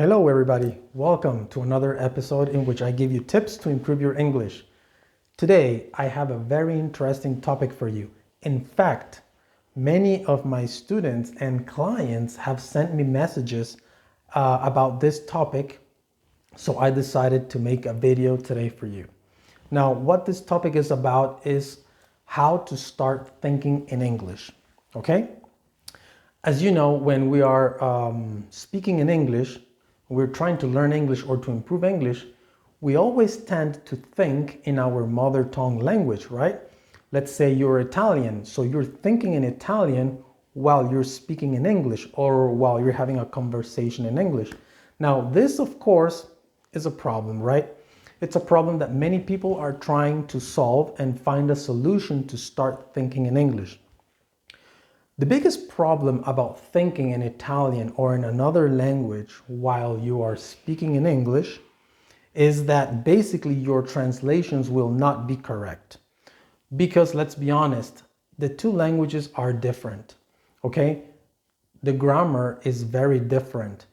Hello everybody, welcome to another episode in which I give you tips to improve your English. Today I have a very interesting topic for you. In fact, many of my students and clients have sent me messages about this topic, so I decided to make a video today for you. Now, what this topic is about is how to start thinking in English, okay? As you know, when we are speaking in English, we're trying to learn English or to improve English, we always tend to think in our mother tongue language, right? Let's say you're Italian, so you're thinking in Italian while you're speaking in English or while you're having a conversation in English. Now, this, of course, is a problem, right? It's a problem that many people are trying to solve and find a solution to start thinking in English. The biggest problem about thinking in Italian or in another language while you are speaking in English is that basically your translations will not be correct. Because let's be honest, the two languages are different, okay? The grammar is very different.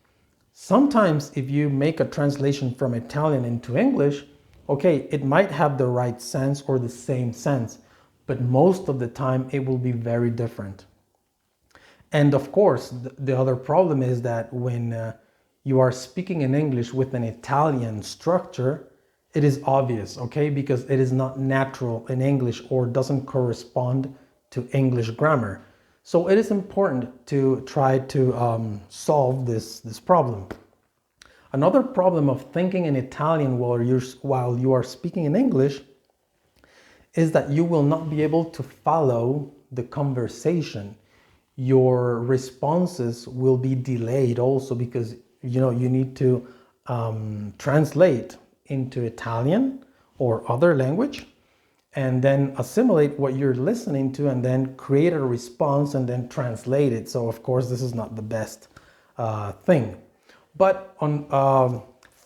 Sometimes if you make a translation from Italian into English, okay, it might have the right sense or the same sense, but most of the time it will be very different. And of course, the other problem is that when you are speaking in English with an Italian structure, it is obvious, okay? Because it is not natural in English or doesn't correspond to English grammar. So it is important to try to solve this problem. Another problem of thinking in Italian while you are speaking in English is that you will not be able to follow the conversation. Your responses will be delayed also because you need to translate into Italian or other language and then assimilate what you're listening to and then create a response and then translate it. So of course this is not the best thing, but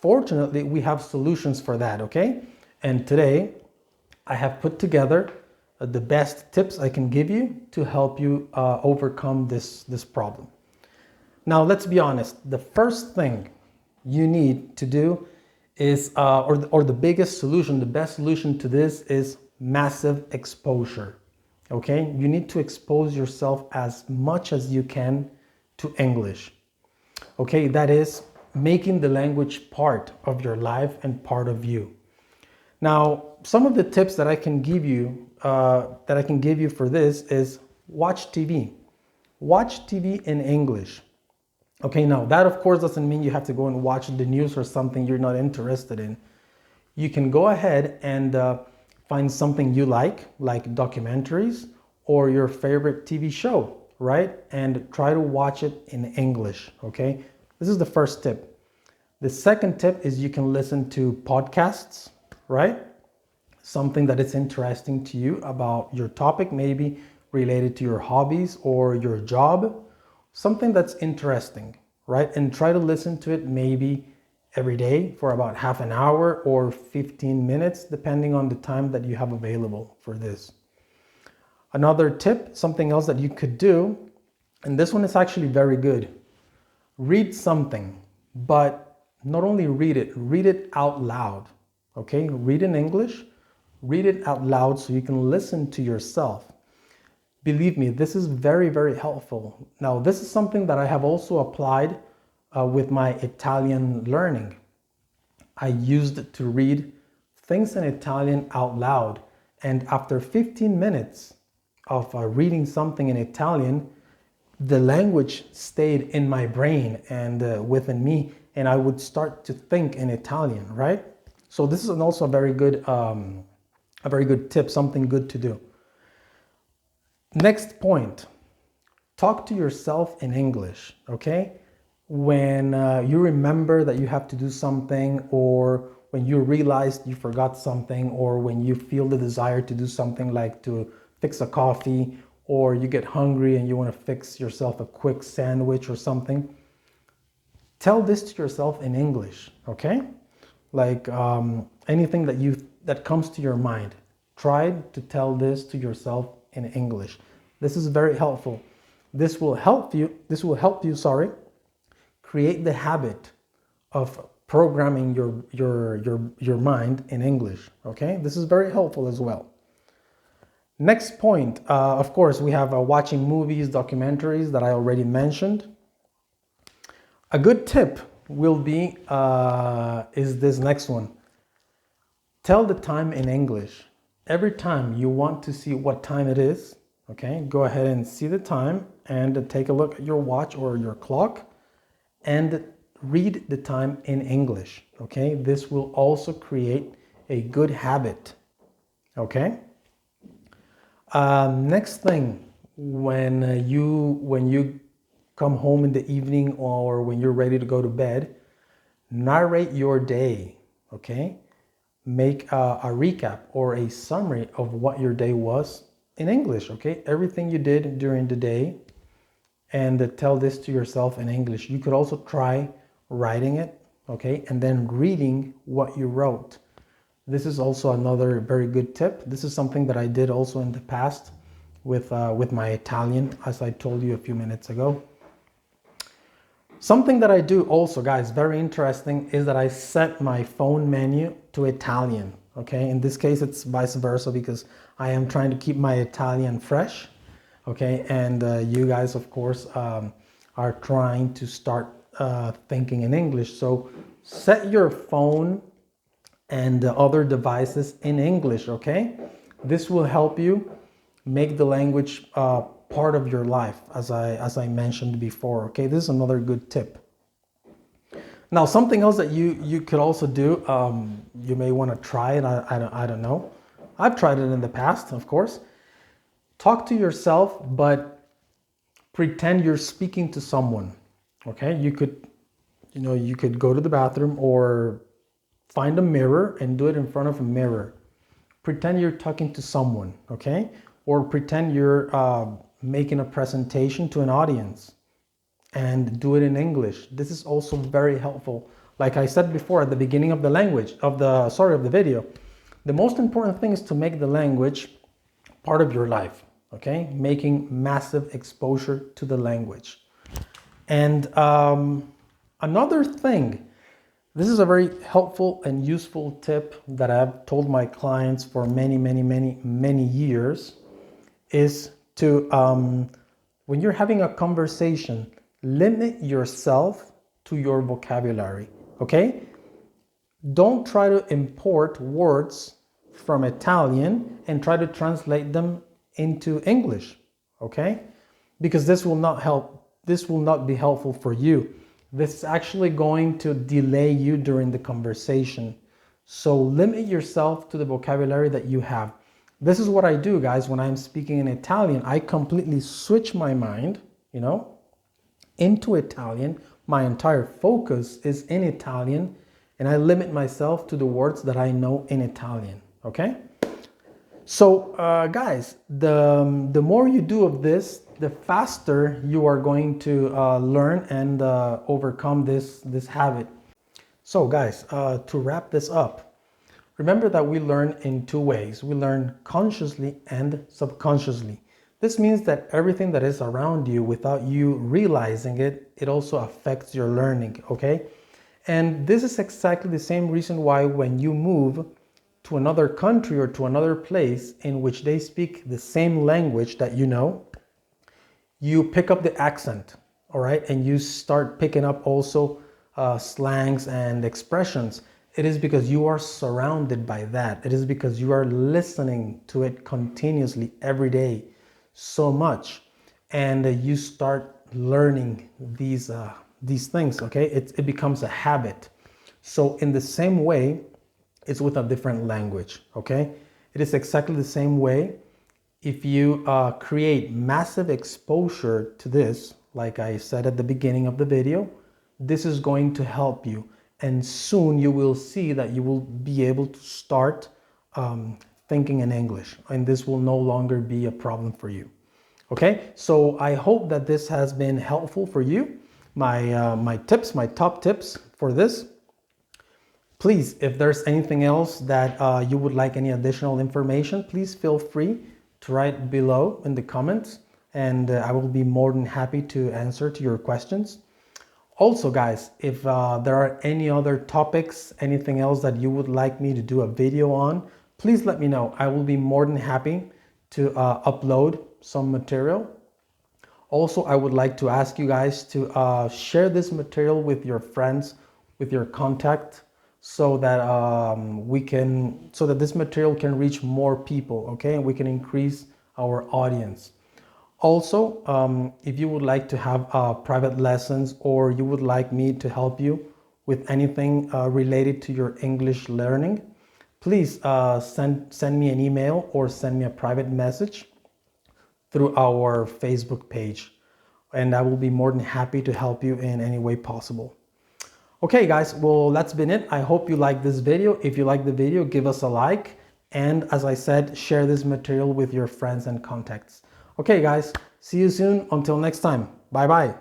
fortunately we have solutions for that, okay? And today I have put together the best tips I can give you to help you overcome this problem. Now, let's be honest. The first thing you need to do is, or the biggest solution, the best solution to this is massive exposure. Okay? You need to expose yourself as much as you can to English. Okay? That is making the language part of your life and part of you. Now, some of the tips that I can give you for this is watch TV. Watch TV in English. Okay, now that of course doesn't mean you have to go and watch the news or something you're not interested in. You can go ahead and find something you like documentaries or your favorite TV show, right? And try to watch it in English, okay? This is the first tip. The second tip is you can listen to podcasts, right? Something that is interesting to you about your topic, maybe related to your hobbies or your job, something that's interesting, right? And try to listen to it maybe every day for about half an hour or 15 minutes, depending on the time that you have available for this. Another tip, something else that you could do, and this one is actually very good. Read something, but not only read it out loud, okay? Read in English. Read it out loud so you can listen to yourself. Believe me, this is very, very helpful. Now, this is something that I have also applied with my Italian learning. I used to read things in Italian out loud. And after 15 minutes of reading something in Italian, the language stayed in my brain and within me, and I would start to think in Italian, right? So this is also a very good tip, something good to do. Next point, talk to yourself in English, okay? When you remember that you have to do something, or when you realize you forgot something, or when you feel the desire to do something like to fix a coffee, or you get hungry and you want to fix yourself a quick sandwich or something, tell this to yourself in English, okay? Like anything that comes to your mind, try to tell this to yourself in English. This is very helpful. This will help you, create the habit of programming your mind in English. Okay, this is very helpful as well. Next point, of course, we have watching movies, documentaries that I already mentioned. A good tip will be is this next one. Tell the time in English. Every time you want to see what time it is, okay, go ahead and see the time and take a look at your watch or your clock and read the time in English, okay? This will also create a good habit, okay? Next thing, when you come home in the evening or when you're ready to go to bed, narrate your day, okay? Make a recap or a summary of what your day was in English, okay? Everything you did during the day, and tell this to yourself in English. You could also try writing it, okay? And then reading what you wrote. This is also another very good tip. This is something that I did also in the past with my Italian, as I told you a few minutes ago. Something that I do also, guys, very interesting, is that I set my phone menu to Italian, okay? In this case, it's vice versa because I am trying to keep my Italian fresh, okay? And you guys, of course, are trying to start thinking in English. So set your phone and other devices in English, okay? This will help you make the language part of your life, as I mentioned before, okay? This is another good tip. Now, something else that you could also do, you may want to try it, I don't know. I've tried it in the past, of course. Talk to yourself, but pretend you're speaking to someone, okay? You could go to the bathroom or find a mirror and do it in front of a mirror. Pretend you're talking to someone, okay? Or pretend you're making a presentation to an audience and do it in English. This is also very helpful. Like I said before at the beginning of the video, the most important thing is to make the language part of your life, okay? Making massive exposure to the language. And another thing, this is a very helpful and useful tip that I've told my clients for many years, is to, when you're having a conversation, limit yourself to your vocabulary, okay? Don't try to import words from Italian and try to translate them into English, okay? Because this will not be helpful for you. This is actually going to delay you during the conversation. So limit yourself to the vocabulary that you have. This is what I do, guys, when I'm speaking in Italian. I completely switch my mind, into Italian. My entire focus is in Italian, and I limit myself to the words that I know in Italian, okay? So, guys, the more you do of this, the faster you are going to learn and overcome this habit. So, guys, to wrap this up, remember that we learn in two ways. We learn consciously and subconsciously. This means that everything that is around you, without you realizing it, it also affects your learning, okay? And this is exactly the same reason why when you move to another country or to another place in which they speak the same language that you know, you pick up the accent, all right? And you start picking up also slangs and expressions. It is because you are surrounded by that. It is because you are listening to it continuously every day so much, and you start learning these things, okay? It becomes a habit. So in the same way, it's with a different language, okay? It is exactly the same way. If you create massive exposure to this, like I said at the beginning of the video, this is going to help you. And soon you will see that you will be able to start thinking in English, and this will no longer be a problem for you. Okay, so I hope that this has been helpful for you. My tips, my top tips for this. Please, if there's anything else that you would like, any additional information, please feel free to write below in the comments, and I will be more than happy to answer to your questions. Also, guys, if there are any other topics, anything else that you would like me to do a video on, please let me know. I will be more than happy to upload some material. Also, I would like to ask you guys to share this material with your friends, with your contact, so that so that this material can reach more people, okay? And we can increase our audience. Also, if you would like to have private lessons, or you would like me to help you with anything related to your English learning, please send me an email or send me a private message through our Facebook page, and I will be more than happy to help you in any way possible. Okay, guys, well, that's been it. I hope you like this video. If you like the video, give us a like, and as I said, share this material with your friends and contacts. Okay, guys, see you soon. Until next time. Bye bye.